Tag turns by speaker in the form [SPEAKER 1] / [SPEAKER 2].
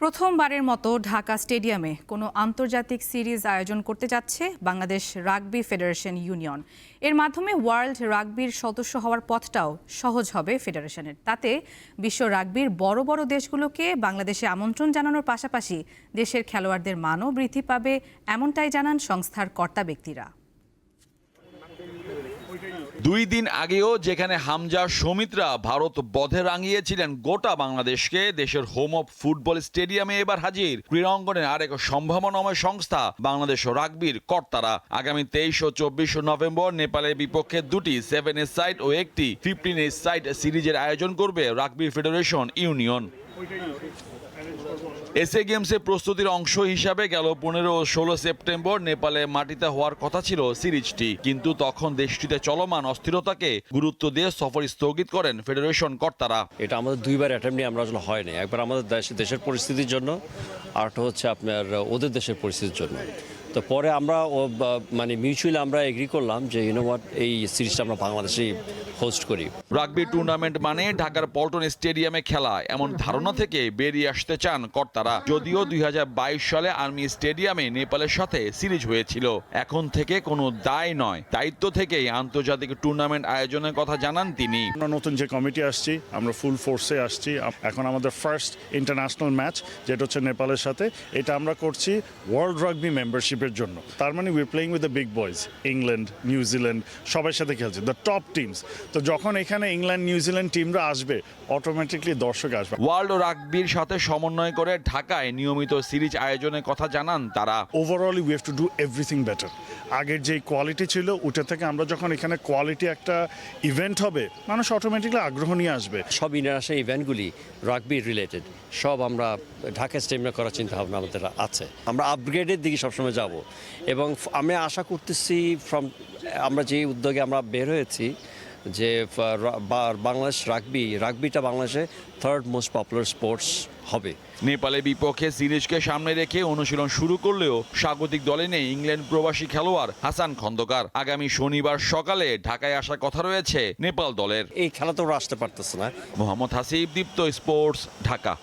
[SPEAKER 1] প্রথমবারের মতো ঢাকা স্টেডিয়ামে কোনো আন্তর্জাতিক সিরিজ আয়োজন করতে যাচ্ছে বাংলাদেশ রাগবি ফেডারেশন ইউনিয়ন। এর মাধ্যমে ওয়ার্ল্ড রাগবির সদস্য হওয়ার পথটাও সহজ হবে ফেডারেশনের। তাতে বিশ্ব রাগবির বড় বড় দেশগুলোকে বাংলাদেশে আমন্ত্রণ জানানোর পাশাপাশি দেশের খেলোয়াড়দের মানও বৃদ্ধি পাবে, এমনটাই জানান সংস্থার কর্তা ব্যক্তিরা।
[SPEAKER 2] 2 দিন আগেও যেখানে হামজা সমিতরা ভারত বধে রাঙিয়েছিলেন গোটা বাংলাদেশকে, দেশের হোম অফ ফুটবল স্টেডিয়ামে এবার হাজির ক্রীড়াঙ্গনের আরেক সম্ভাবনাময় সংস্থা বাংলাদেশ রাগবির কর্তারা। আগামী 23 ও 24 নভেম্বর নেপালের বিপক্ষে 2টি 7 সাইড ও একটি 15 সাইড সিরিজের আয়োজন করবে রাগবি ফেডারেশন ইউনিয়ন। এসএ গেমসের প্রস্তুতির অংশ হিসাবে গেল 15 ও 16 সেপ্টেম্বর নেপালে মাটিতে হওয়ার কথা ছিল সিরিজটি, কিন্তু তখন দেশটিতে চলমান অস্থিরতাকে গুরুত্ব দিয়ে সফর স্থগিত করেন ফেডারেশন কর্তারা।
[SPEAKER 3] এটা আমাদের দুইবার অ্যাটেম্প নিয়ে আমরা আসলে হয়নি। একবার আমাদের দেশের পরিস্থিতির জন্য, আরটা হচ্ছে আপনার ওদের দেশের পরিস্থিতির জন্য। তো পরে আমরা মিউচুয়ালি আমরা এগ্রি করলাম যে হোয়াট, এই সিরিজটা আমরা বাংলাদেশেই হোস্ট করি।
[SPEAKER 2] রাগবি টুর্নামেন্ট মানে ঢাকার পল্টন স্টেডিয়ামে খেলা, এমন ধারণা থেকে বেরিয়ে আসতে চান কর্তারা। যদিও 2022 সালে আর্মি স্টেডিয়ামে নেপালের সাথে সিরিজ হয়েছিল। এখন থেকে কোনো দায় নয়, দায়িত্ব থেকেই আন্তর্জাতিক টুর্নামেন্ট আয়োজনের কথা জানান তিনি।
[SPEAKER 4] আমরা নতুন যে কমিটি আসছি, আমরা ফুল ফোর্সে আসছি। এখন আমাদের ফার্স্ট ইন্টারন্যাশনাল ম্যাচ যেটা হচ্ছে নেপালের সাথে, এটা আমরা করছি ওয়ার্ল্ড রাগবি মেম্বারশিপের জন্য। তার মানে we playing with the big boys, England, New Zealand, সবার সাথে খেলছে, দ্য টপ টিমস। তো যখন এখানে ইংল্যান্ড, নিউজিল্যান্ড টিমরা আসবে, অটোমেটিকলি দর্শক আসবে।
[SPEAKER 2] ওয়ার্ল্ড রাগবির সাথে সমন্বয় করে ঢাকায় নিয়মিত সিরিজ আয়োজনের কথা জানান তারা।
[SPEAKER 4] Overally we have to do everything better. আগের যে কোয়ালিটি ছিল ওটা থেকে আমরা যখন এখানে কোয়ালিটি একটা ইভেন্ট হবে, মানুষ অটোমেটিকলি আগ্রহ নিয়ে আসবে।
[SPEAKER 3] সব ইন্টারন্যাশনাল ইভেন্টগুলি রাগবি রিলেটেড সব আমরা ঢাকা স্টেডিয়ামে করার চিন্তা ভাবনা আমাদের আছে। আমরা আপগ্রেডের দিকে সবসময় যাব এবং আমি আশা করতেছি আমরা যে উদ্যোগে আমরা বের হয়েছি যে বাংলাদেশ রাগবিটা বাংলাদেশে থার্ড মোস্ট পপুলার স্পোর্টস হবে।
[SPEAKER 2] নেপালের বিপক্ষে সিরিজকে সামনে রেখে অনুশীলন শুরু করলেও স্বাগতিক দলে নেই ইংল্যান্ড প্রবাসী খেলোয়াড় হাসান খন্দকার। আগামী শনিবার সকালে ঢাকায় আসার কথা রয়েছে নেপাল দলের।
[SPEAKER 3] এই খেলা তো ওরা আসতে পারতেছে না।
[SPEAKER 2] মোহাম্মদ হাসিব, দীপ্ত স্পোর্টস, ঢাকা।